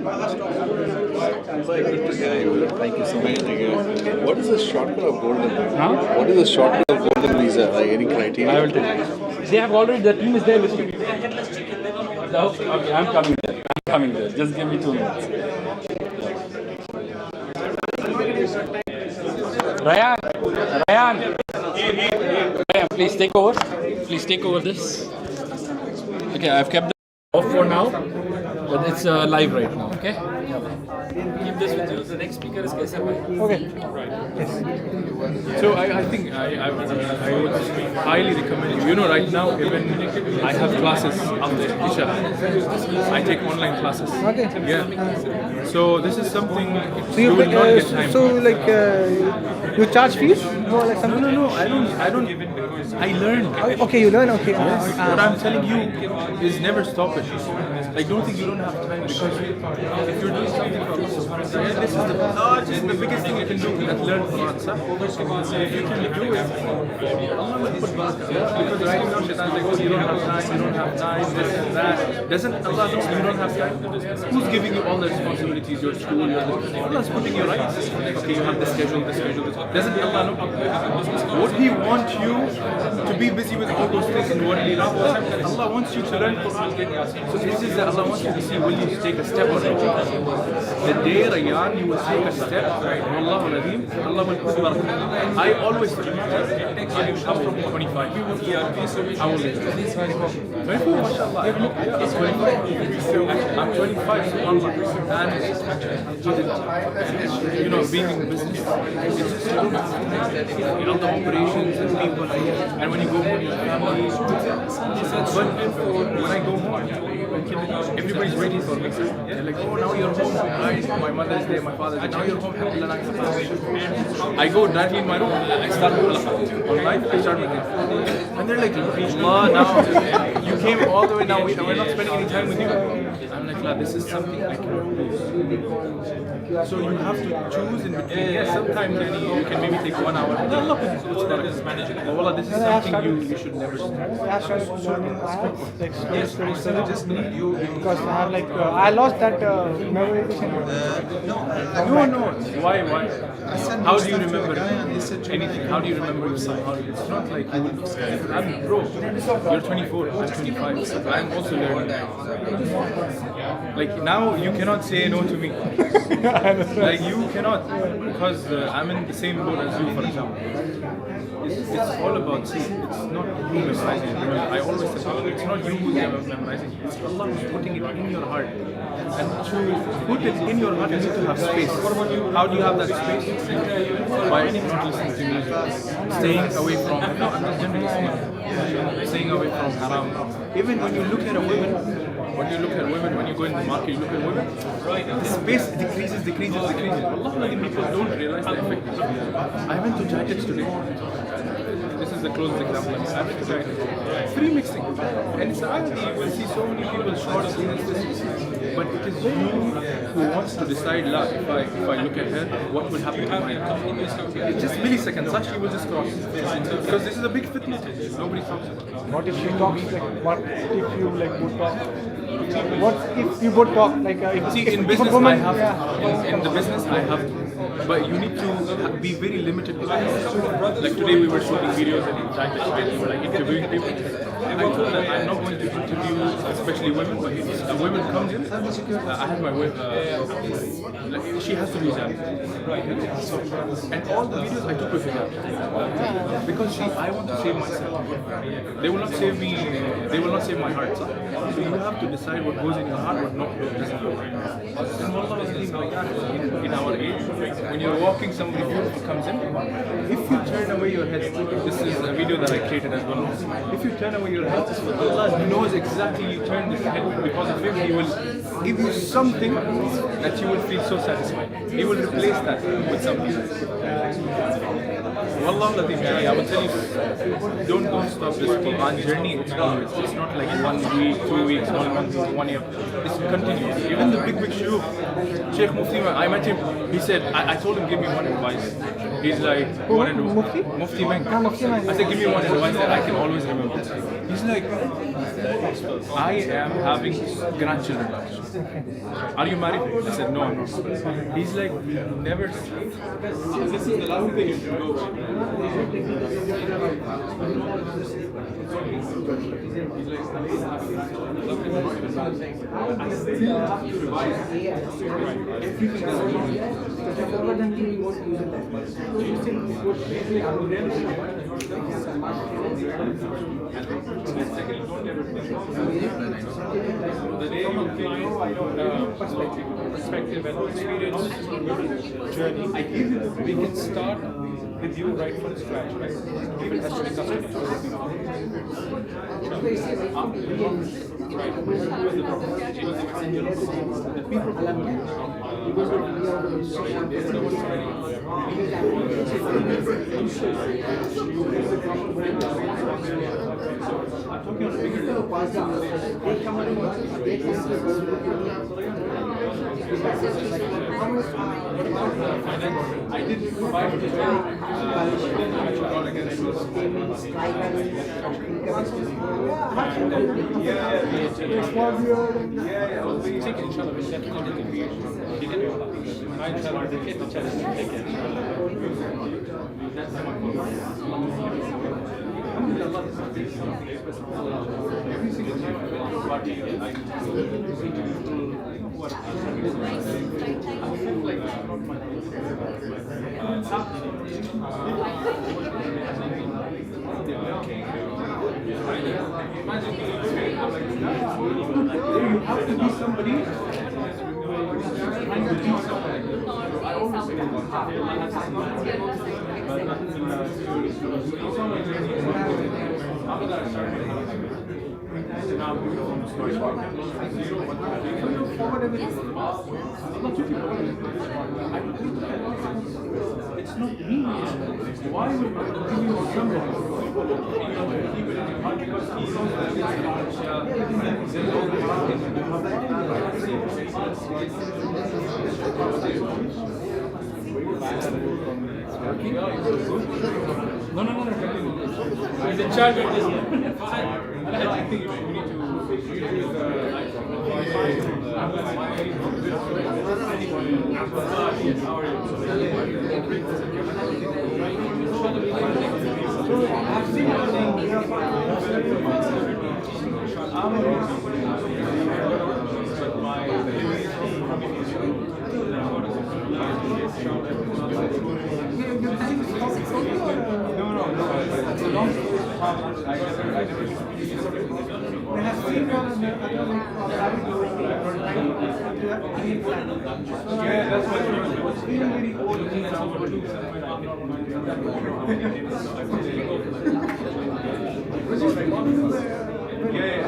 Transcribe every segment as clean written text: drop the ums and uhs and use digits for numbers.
Good to hear you. Thank you so much. What is the shortcut of golden? Huh? What is the shortcut of golden visa? Like any criteria? I will tell you. They have already, the team is there with me. Okay, I'm coming there. I'm coming there. Just give me 2 minutes. Ryan, please take over. Please take over this. Okay, I've kept the off for now, but it's live right now. Okay. Keep this with you. The next speaker is Kaisa bhai. Okay. Right. So I think I would highly recommend you. You know, right now even I have classes after Isha. I take online classes. Okay. Yeah. So this is something So you will not get time. so like you charge fees? No, like something. No. I don't. I learned. Okay, you learn. Okay. What I'm telling you is never stop it. Like, don't think you don't have time, because if you're doing something for Allah subhanahu wa ta'ala, this is the biggest thing you can do. That's learn Quran. If you can do it, Allah will put barakah. Because right now Shaitan is like, oh, you don't have time, this and that. Doesn't Allah know you don't have time? Who's giving you all the responsibilities? Your school, Allah's putting your rights. Okay, you have the schedule, this. Doesn't Allah know? Would He want you to be busy with all those things in one day? Allah wants you to learn Quran. So this is that Allah wants you to see, will you take a step or not? The day, Rayyan, you will take a step, Wallahu Nadeem, Allah will put barakah. I always I'm from 25. How old is 24, mashallah. It's 25. I'm 25, subhanAllah. And, you know, being in business, it's just, you know, the operations and people, and when you go home, your family. But when I go home, everybody's waiting for me. They're like, oh, now you're home. Right? My mother's there, my father's there. Now you're home. I go directly in my room. I start on live. I start with it. And they're like, Allah, now you came all the way. Now we're not spending any time with you. I'm like, this is something I cannot lose. So you have to choose in between. Yes, sometimes you can maybe take 1 hour. Allah puts managing. Wallah, this is something you should never stop. Because I have like I lost that memorization. No. Why? How do you remember anything? How do you remember your sign? It's not like you will. I'm bro. You're 24. I'm 25. I'm also learning. Like now, you cannot say no to me. Like you cannot, because I'm in the same boat as you, for example. It's all about seeing. It's not you memorizing. I always say it's not you who's memorizing. It's Allah who's putting it in your heart. And to put it in your heart, you need to have space. How do you have that space? By not listening to music, staying away from. No, I'm just generally saying, staying away from haram. Even when you look at a woman. When you look at women, when you go in the market, you look at women, the space decreases. Allah, people don't realize the effect. I went to Jackets today. This is the closest example. I went to Jackets. Free mixing. And it's already, you will see so many people short of this. But it is you who wants to decide, if I look at her, what will happen to mine? It's just milliseconds. Actually, will just cross. Because this is a big fitness. Nobody talks about it. What if she talks like? What if you like would talk? What if you both talk like? See, in business I have to. In the business I have to. But you need to be very limited. Like today we were shooting videos and Jackets, we were like interviewing people. I told them I'm not going to interview especially women, but if a woman comes in, I had my wife, she has to be hijab. And all the videos I took with hijab. Because I want to save myself. They will not save me, they will not save my heart. So you have to decide what goes in your heart, what not doesn't go. And Allah is in our age, when you're walking, somebody beautiful comes in, if you turn away your head, this is a video that I created as well. If you turn away your head, Allah knows exactly you turn this head because of Him. He will give you something that you will feel so satisfied. He will replace that with something. Wallah, I will tell you, don't stop this Quran journey. It's not like 1 week, 2 weeks, 1 month, 1 year. It's continuous. Even the big shuyukh, Sheikh Mufti, I met him. He said, I told him, give me one advice. He's like, what advice? Mufti Meng. I said, give me one advice that I can always remember. He's like, I am having grandchildren now. Are you married? I said, no, I'm not. He's like, never. This is the last thing you should go. I still have to revise everything that's going on. The day you gain perspective and experience journey, we can start with you right from scratch, right? Even has to be customized. Right. The people I did provide you have to be somebody trying to teach somebody. I always say after that I started now I'm forward everything. It's not me. Why would I give you somebody? Because he knows No. He's in charge of this. I think you need to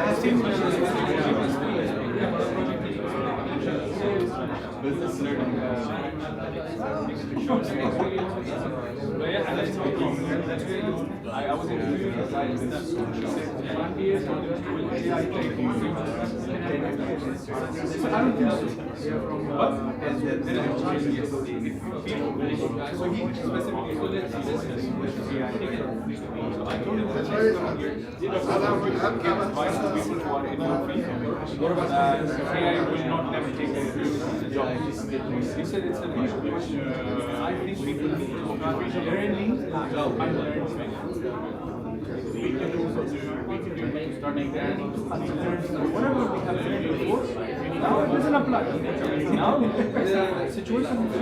I've seen business learning. I was interviewing a guy in that school. I don't think so. But there is a chance if you feel so he specifically so let's see this. So I told him that next time here, give advice to people who are in your field. AI will not never take the job. He said it's an issue which I think people need to learning starting there. Whatever we have learned before, now it doesn't apply. Now the situation is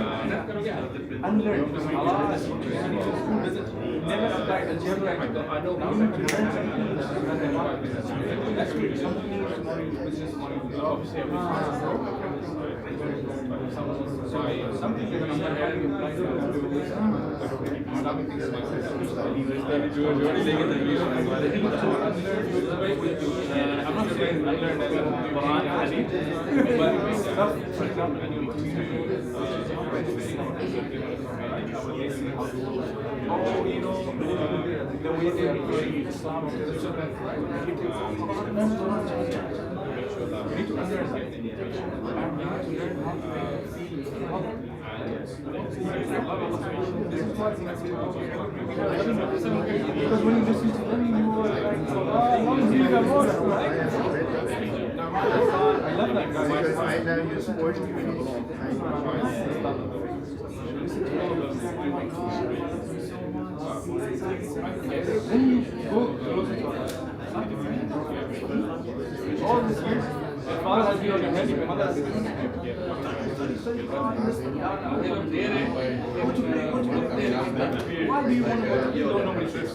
unlearned. School doesn't never apply algebra. Now you have to learn something. That's good. Something business model. Something that I'm not having applied to I'm not saying I learned as a Quran hadith, but stuff, for example, when you the way they are pushing Islam, we need to understand. Because when you listen to them, you were like, oh, these are more. I love that guy. Because I love your sport. When you go closer to all these years, your father has been on your head, your mother has been on your head. Why do you want to go to you don't know what it is? Nobody says.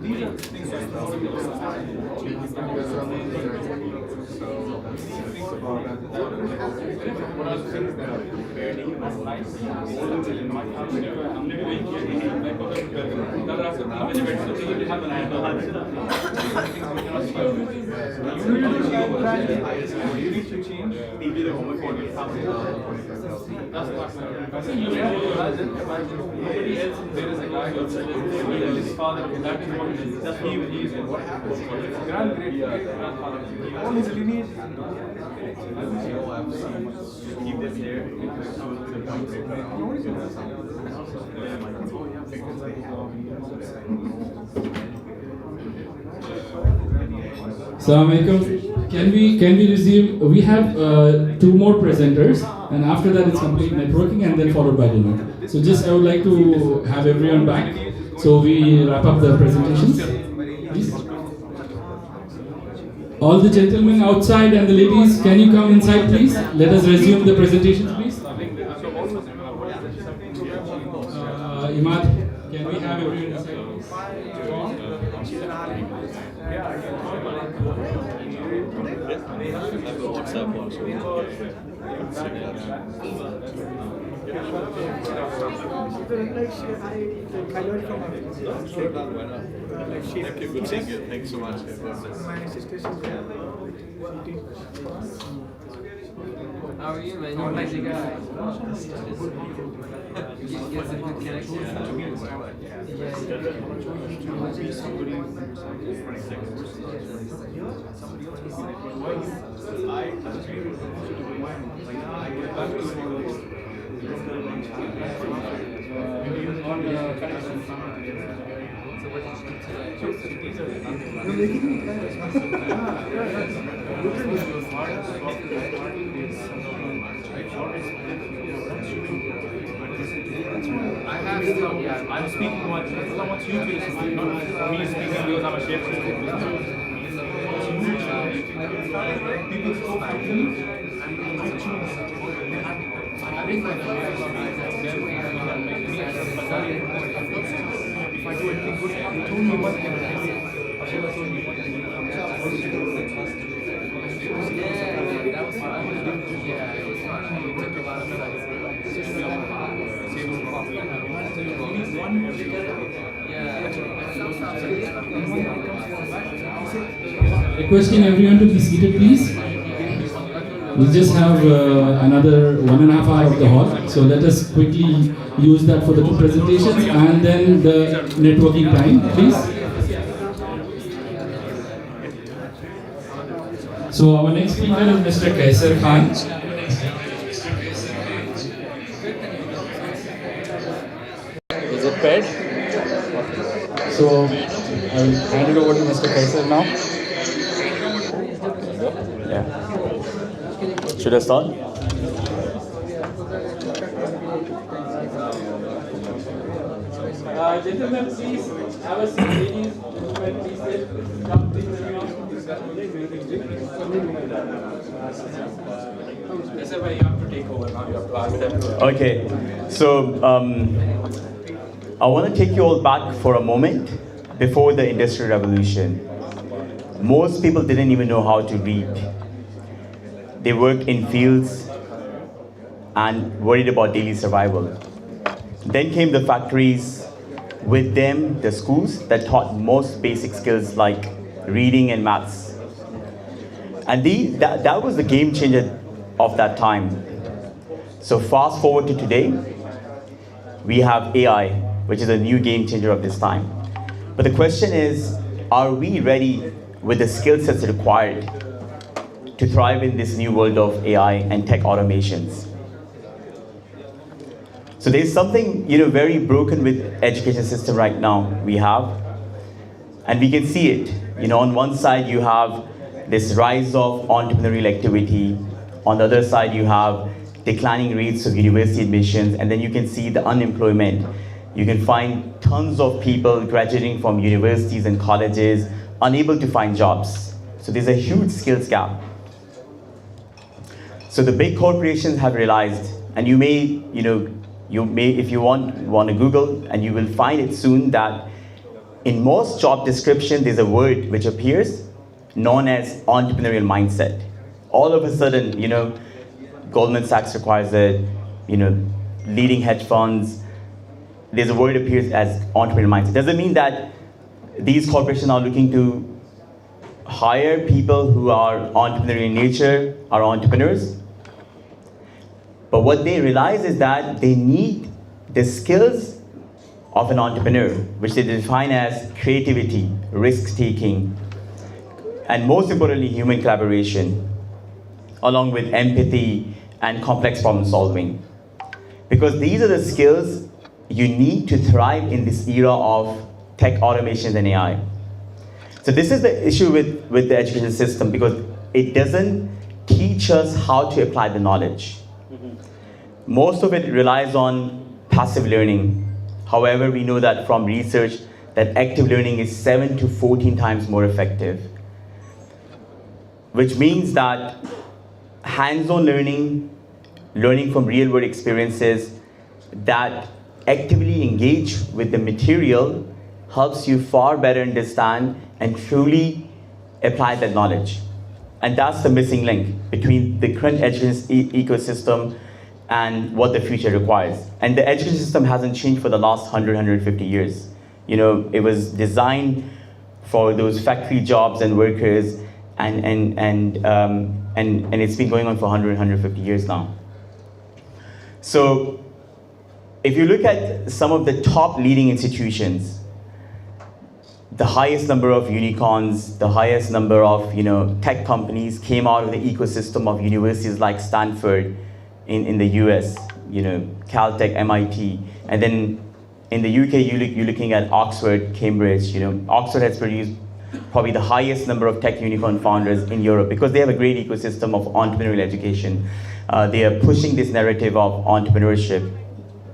These are things that you need to change. Maybe the home for your family. I think you realize it. Nobody else, there is a guy who his father, that is what he is. What happens? Great-grandfather. All his lineage. Keep this there. Assalamualaikum. Can we resume? We have two more presenters, and after that it's complete networking, and then followed by dinner. So just I would like to have everyone back, so we wrap up the presentations. Please. All the gentlemen outside and the ladies, can you come inside, please? Let us resume the presentations, please. Imad, can we have everyone inside, please? WhatsApp also. I learned from her. Sure, why not? Thank you, good seeing you. Thanks so much. My sister is there. How are you, man? You're a nice guy. You get some good connection. I have still, yeah. I'm speaking much. It's not much YouTube. It's not for me speaking because I'm a chef. People spoke to me, and I choose. I think my if I do anything good, you told me one thing. I should have told you one thing. Yeah, that was fun. Yeah, it was fun. We took a lot of stuff. Requesting everyone to be seated, please. We just have another 1.5 hours of the hall, so let us quickly use that for the two presentations and then the networking time, please. So our next speaker is Mr. Kaisar Khan. Is it paired? So I will hand it over to Mr. Kaisar now. Yeah. Should I start? Gentlemen, please have a seat. Ladies, gentlemen, please sit. Come, please, Yes, sir, you have to take over now. You have to ask them to. Okay. So I want to take you all back for a moment before the Industrial Revolution. Most people didn't even know how to read. They worked in fields and worried about daily survival. Then came the factories, with them the schools that taught most basic skills like reading and maths. And that was the game changer of that time. So fast forward to today, we have AI, which is a new game changer of this time. But the question is, are we ready with the skill sets required to thrive in this new world of AI and tech automations. So there's something very broken with education system right now we have, and we can see it. On one side you have this rise of entrepreneurial activity. On the other side you have declining rates of university admissions, and then you can see the unemployment. You can find tons of people graduating from universities and colleges unable to find jobs. So there's a huge skills gap. So the big corporations have realized, and you may, if you want to Google, and you will find it soon, that in most job description there's a word which appears known as entrepreneurial mindset. All of a sudden, Goldman Sachs requires it, leading hedge funds, there's a word appears as entrepreneurial mindset. Doesn't mean that these corporations are looking to hire people who are entrepreneurial in nature, are entrepreneurs. But what they realize is that they need the skills of an entrepreneur, which they define as creativity, risk-taking, and most importantly, human collaboration, along with empathy and complex problem solving. Because these are the skills you need to thrive in this era of tech automations and AI. So this is the issue with the education system, because it doesn't teach us how to apply the knowledge. Most of it relies on passive learning. However, we know that from research that active learning is 7 to 14 times more effective, which means that hands-on learning, learning from real-world experiences that actively engage with the material helps you far better understand and truly apply that knowledge. And that's the missing link between the current education ecosystem and what the future requires. And the education system hasn't changed for the last 100, 150 years. It was designed for those factory jobs and workers, and it's been going on for 100, 150 years now. So if you look at some of the top leading institutions, the highest number of unicorns, the highest number of tech companies came out of the ecosystem of universities like Stanford in the US, Caltech, MIT, and then in the UK you're looking at Oxford, Cambridge. Oxford has produced probably the highest number of tech unicorn founders in Europe because they have a great ecosystem of entrepreneurial education. They are pushing this narrative of entrepreneurship.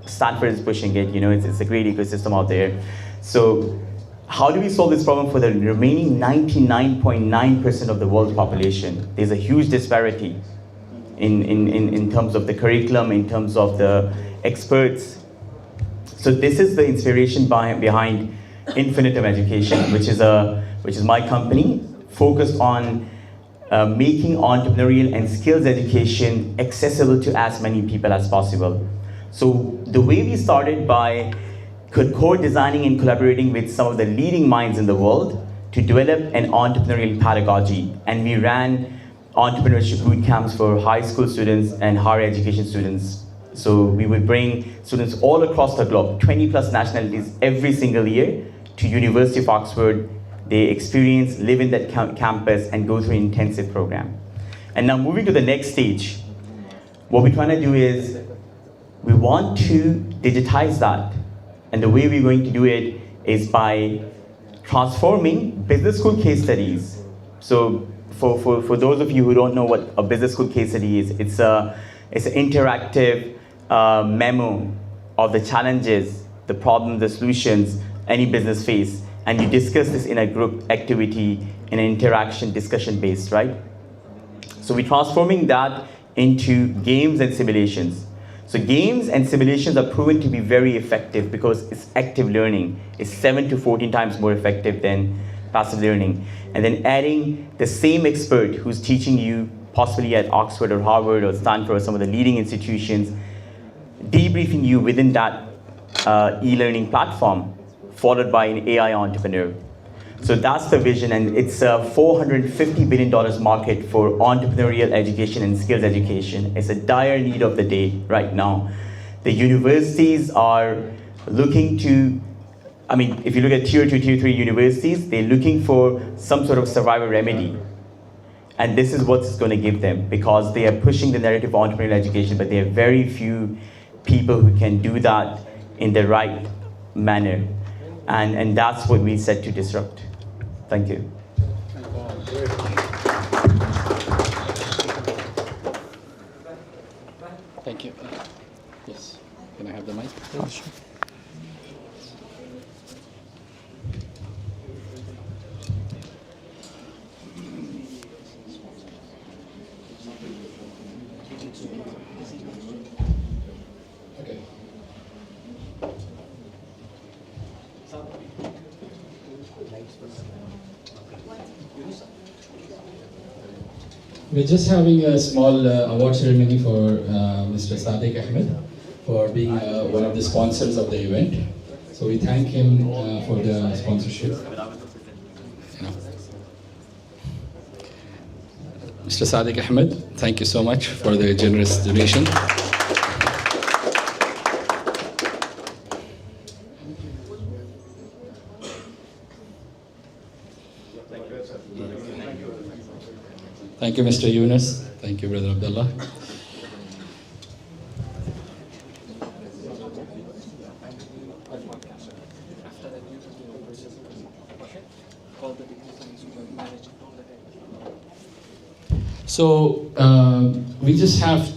Stanford is pushing it, it's a great ecosystem out there. So how do we solve this problem for the remaining 99.9% of the world's population? There's a huge disparity in terms of the curriculum, in terms of the experts. So this is the inspiration behind Infinitum Education, which is my company, focused on making entrepreneurial and skills education accessible to as many people as possible. So the way we started by co-designing and collaborating with some of the leading minds in the world to develop an entrepreneurial pedagogy, and we ran entrepreneurship boot camps for high school students and higher education students. So we would bring students all across the globe, 20 plus nationalities every single year, to University of Oxford. They experience, live in that campus and go through an intensive program. And now moving to the next stage, what we're trying to do is we want to digitize that. And the way we're going to do it is by transforming business school case studies. So for those of you who don't know what a business school case study is, it's an interactive memo of the challenges, the problems, the solutions any business face, and you discuss this in a group activity, in an interaction, discussion-based, right? So we're transforming that into games and simulations. So games and simulations are proven to be very effective because it's active learning. It's 7 to 14 times more effective than passive learning. And then adding the same expert who's teaching you, possibly at Oxford or Harvard or Stanford or some of the leading institutions, debriefing you within that e-learning platform, followed by an AI entrepreneur. So that's the vision, and it's a $450 billion market for entrepreneurial education and skills education. It's a dire need of the day right now. The universities are looking to, if you look at tier 2, tier 3 universities, they're looking for some sort of survival remedy. And this is what it's going to give them, because they are pushing the narrative of entrepreneurial education, but there are very few people who can do that in the right manner. And that's what we set to disrupt. Thank you. Thank you. Yes. Can I have the mic? Sure. Okay. We're just having a small award ceremony for Mr. Sadiq Ahmed for being one of the sponsors of the event. So we thank him for the sponsorship. Mr. Sadiq Ahmed, thank you so much for the generous donation. Thank you, Mr. Yunus. Thank you, Brother Abdullah. So we just have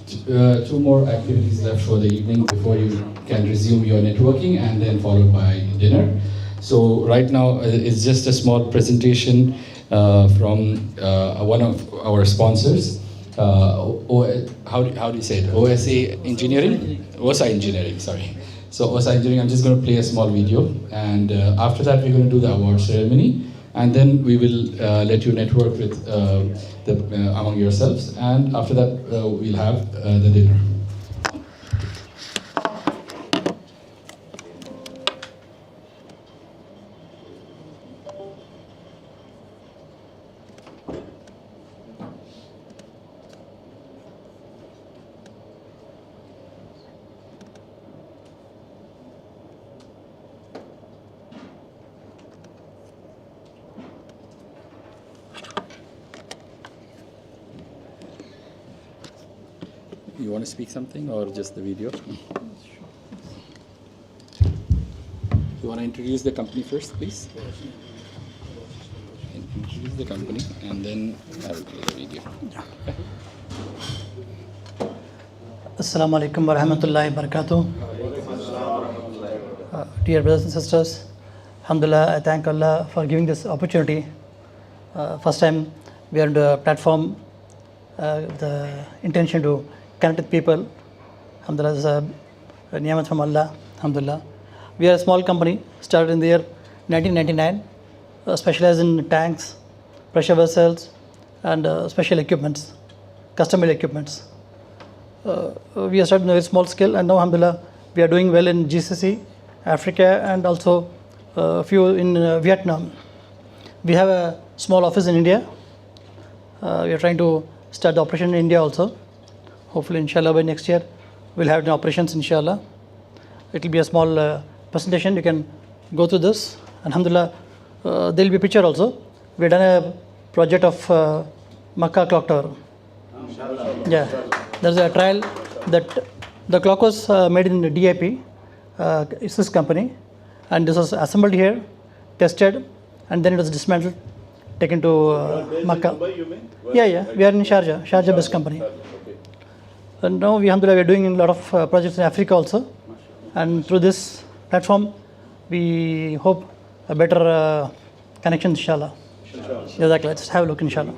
two more activities left for the evening before you can resume your networking, and then followed by dinner. So right now it's just a small presentation from one of our sponsors. How do you say it? OSA Engineering? OSA Engineering, sorry. So OSA Engineering, I'm just going to play a small video, and after that we're going to do the award ceremony, and then we will let you network with among yourselves, and after that we'll have the dinner. You want to speak something or just the video? You want to introduce the company first, please? Introduce the company and then I will play the video. Assalamu alaikum wa rahmatullahi wa barakatuh. Dear brothers and sisters, alhamdulillah, I thank Allah for giving this opportunity. First time we are on the platform, the intention to connect with people. Alhamdulillah, is a ni'mat from Allah. Alhamdulillah. We are a small company, started in the year 1999, specialized in tanks, pressure vessels, and special equipments, custom-made equipments. We are starting on a very small scale, and now, alhamdulillah, we are doing well in GCC, Africa, and also a few in Vietnam. We have a small office in India. We are trying to start the operation in India also. Hopefully, inshallah, by next year, we'll have the operations, inshallah. It will be a small presentation. You can go through this. Alhamdulillah, there will be a picture also. We've done a project of Makkah clock tower. Yeah, there's a trial that the clock was made in DIP. It's this company, and this was assembled here, tested, and then it was dismantled, taken to Makkah. Yeah, we are in Sharjah-based company. And now we are doing a lot of projects in Africa also, and through this platform, we hope a better connection, inshallah. Jazakallah. Let's have a look, inshallah.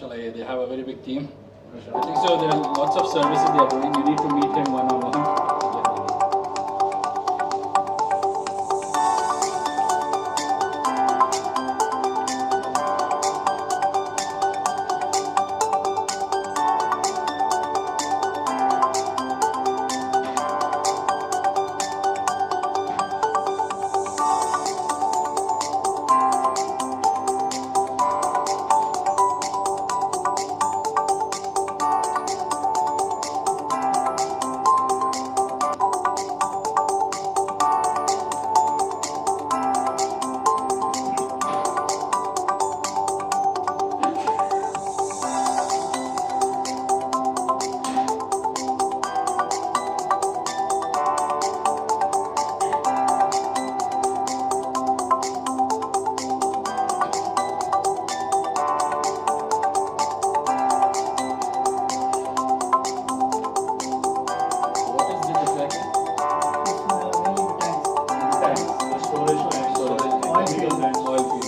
Mashallah, they have a very big team. I think so. There are lots of services they are doing. You need to meet him one on one.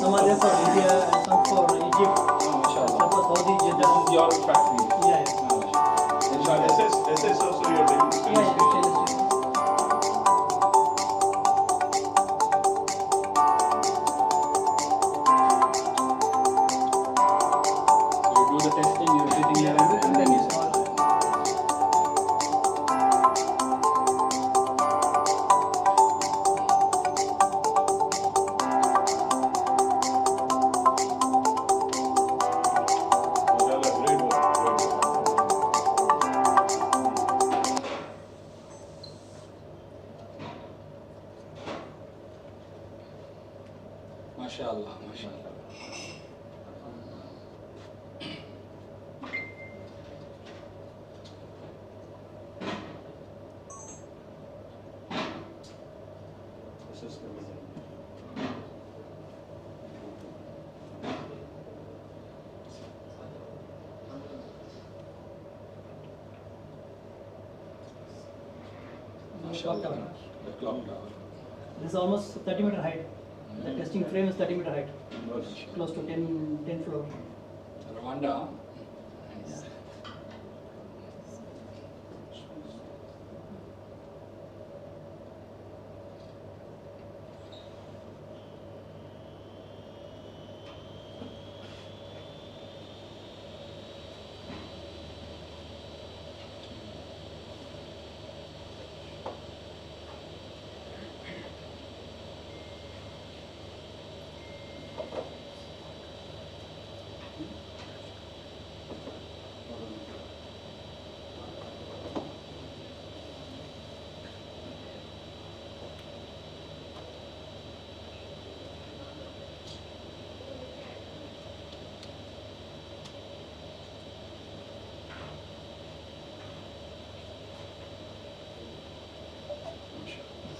Some are there for India and some for Egypt. Some for Saudi, Jeddah. This is your factory. Yeah. SS also you're taking space. Yeah, stainless steel. So you do the testing, everything here, and then you start. MashaAllah, MashaAllah. MashaAllah. The clock tower. This is almost 30-meter height. The testing frame is 30-meter height. Close to 10 floor. Rwanda. Nice.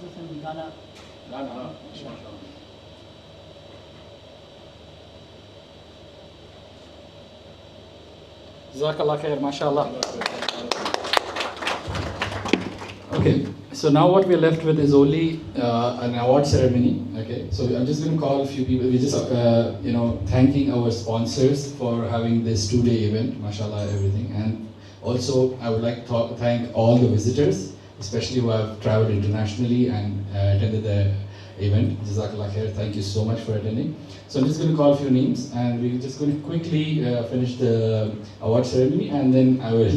This is in Ghana. Ghana. Jazakallah khair, mashallah. Okay, so now what we're left with is only an award ceremony. Okay, so I'm just going to call a few people. We're just, thanking our sponsors for having this two-day event, mashallah, everything. And also, I would like to thank all the visitors, especially who have traveled internationally and attended the event. Jazakallah khair, thank you so much for attending. So I'm just going to call a few names and we're just going to quickly finish the award ceremony and then I will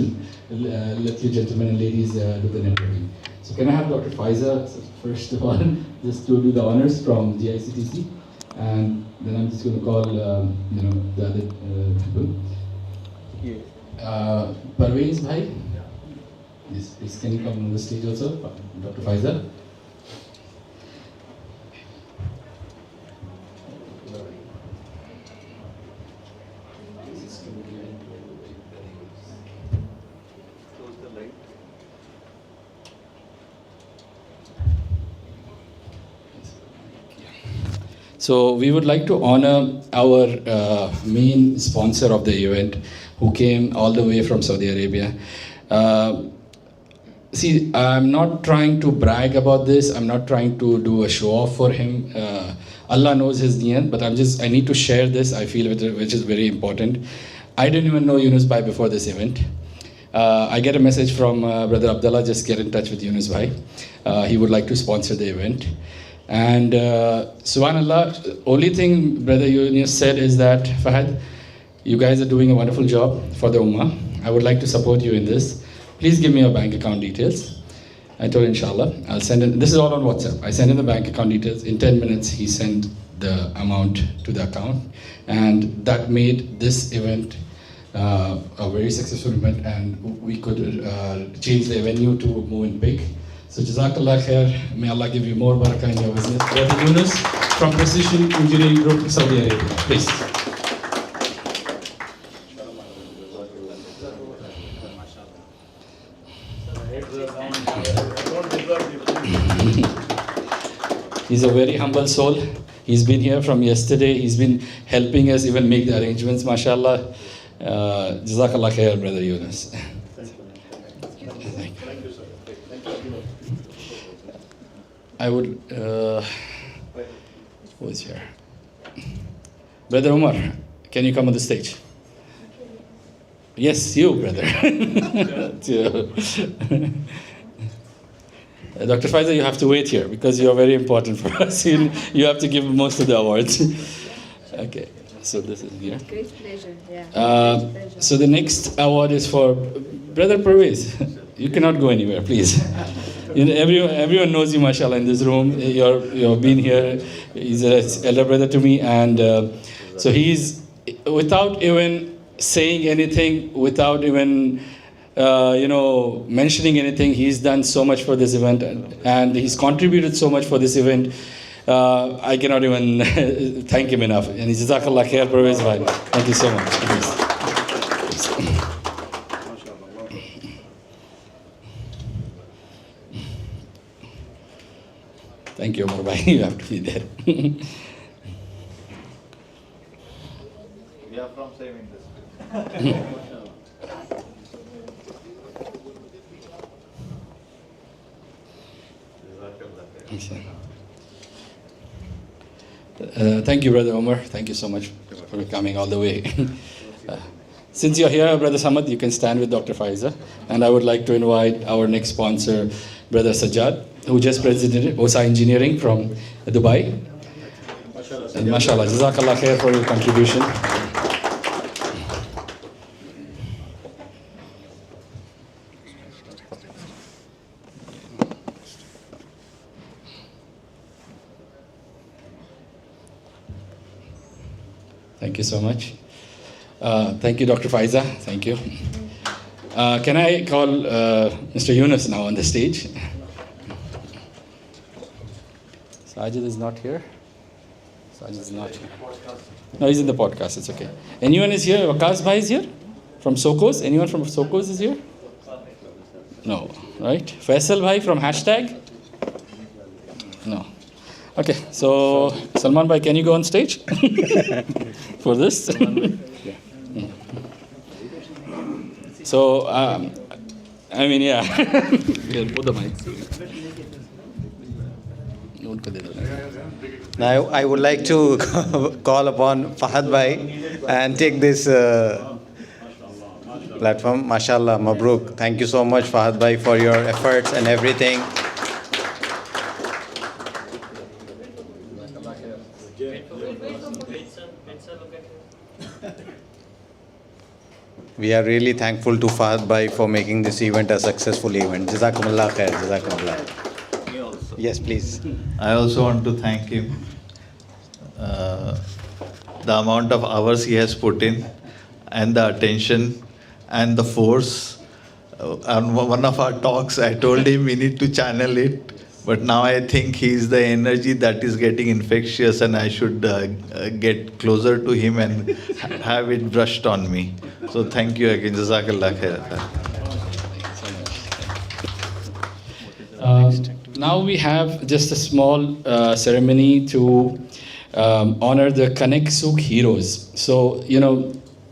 let you gentlemen and ladies do the networking. So can I have Dr. Faiza first of all, just to do the honors from GICTC, and then I'm just going to call the other people. Parvez Bhai, yes, please can you come on the stage also, Dr. Faiza. So we would like to honor our main sponsor of the event, who came all the way from Saudi Arabia. See, I'm not trying to brag about this. I'm not trying to do a show off for him. Allah knows his niyat, but I need to share this. I feel which is very important. I didn't even know Yunus Bhai before this event. I get a message from Brother Abdullah, just get in touch with Yunus Bhai. He would like to sponsor the event. And subhanallah, only thing Brother Yunus said is that, Fahad, you guys are doing a wonderful job for the Ummah. I would like to support you in this. Please give me your bank account details. I told inshallah, I'll send in, this is all on WhatsApp. I send in the bank account details. In 10 minutes, he sent the amount to the account. And that made this event a very successful event, and we could change the venue to move in big. So Jazakallah khair, may Allah give you more barakah in your business. Brother Yunus from Precision Engineering Group, Saudi Arabia, please. He's a very humble soul. He's been here from yesterday. He's been helping us even make the arrangements, mashallah. Jazakallah khair, Brother Yunus. I would, who is here? Brother Umar, can you come on the stage? Yes, you, brother. Dr. Faiza, you have to wait here because you are very important for us. You have to give most of the awards. Okay, so this is here. Great pleasure, yeah. So the next award is for Brother Pervez. You cannot go anywhere, please. Everyone knows you, mashallah, in this room. You've been here. He's an elder brother to me, and so he's, without even saying anything, without even mentioning anything, he's done so much for this event, and he's contributed so much for this event. I cannot even thank him enough. And Jazakallah khair, Pervez bhai. Thank you so much. Thank you, Umar bhai. You have to be there. We are from same industry. Thank you, Brother Umar. Thank you so much for coming all the way. Since you're here, Brother Samad, you can stand with Dr. Faiza. And I would like to invite our next sponsor, Brother Sajjad, who just presented OSA Engineering from Dubai. And mashallah, Jazakallah khair for your contribution. Thank you so much. Thank you, Dr. Faiza. Thank you. Can I call Mr. Yunus now on the stage? Sajid is not here. Sajid is not here. No, he's in the podcast. It's okay. Anyone is here? Waqas bhai is here? From Sokos? Anyone from Sokos is here? No. Right? Faisal bhai from Hashtag? No. Okay, so Salman bhai, can you go on stage for this? So, I mean, yeah. Here, put the mic. Now, I would like to call upon Fahad bhai and take this platform. Mashallah, Mabruk. Thank you so much, Fahad bhai, for your efforts and everything. We are really thankful to Fahad bhai for making this event a successful event. Jazakumullah khair. Jazakumullah. Yes, please. I also want to thank him. The amount of hours he has put in, and the attention, and the force. On one of our talks, I told him we need to channel it. But now I think he's the energy that is getting infectious, and I should get closer to him and have it brushed on me. So thank you again. Jazakallah khair. Now we have just a small ceremony to honor the Connect Souk heroes. So,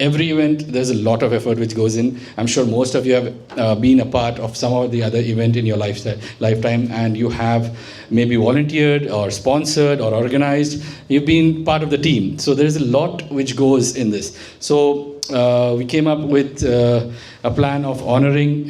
every event, there's a lot of effort which goes in. I'm sure most of you have been a part of some or the other event in your lifetime, and you have maybe volunteered or sponsored or organized. You've been part of the team. So there's a lot which goes in this. So we came up with a plan of honoring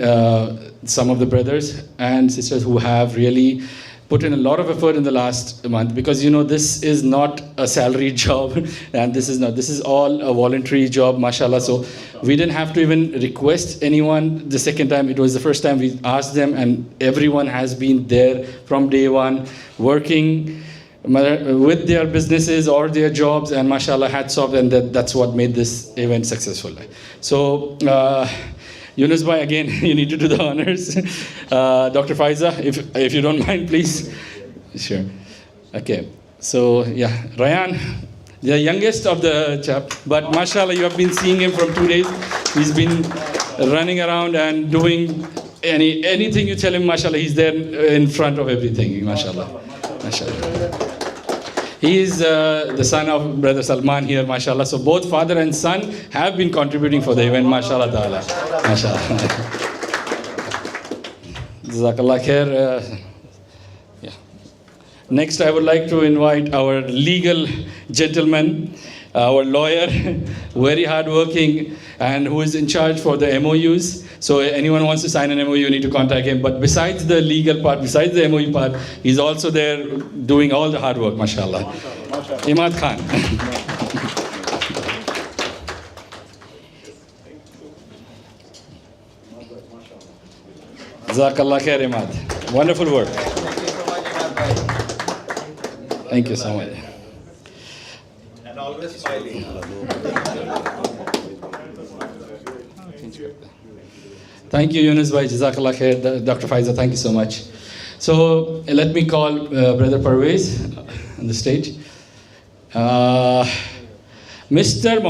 some of the brothers and sisters who have really put in a lot of effort in the last month, because this is not a salaried job, and this is all a voluntary job, mashallah. So we didn't have to even request anyone the second time. It was the first time we asked them, and everyone has been there from day one, working with their businesses or their jobs, and mashallah, hats off, and that's what made this event successful. So Yunus bhai, again, you need to do the honors. Dr. Faiza, if you don't mind, please. Sure. Okay. So yeah, Ryan, the youngest of the chap, but mashallah, you have been seeing him from 2 days. He's been running around and doing anything you tell him, mashallah, he's there in front of everything, mashallah. Mashallah. He is the son of Brother Salman here, mashallah. So both father and son have been contributing for the event, mashallah ta'ala. Mashallah. Jazakallah khair. Yeah. Next, I would like to invite our legal gentleman, our lawyer, very hardworking, and who is in charge for the MOUs. So anyone wants to sign an MOU, you need to contact him. But besides the legal part, besides the MOU part, he's also there doing all the hard work, mashallah. Imad Khan. Jazakallah khair, Imad. Wonderful work. Thank you so much. And always smiling. Thank you, Yunus bhai. Jazakallah khair. Dr. Faiza, thank you so much. So let me call Brother Parvez on the stage. Mr.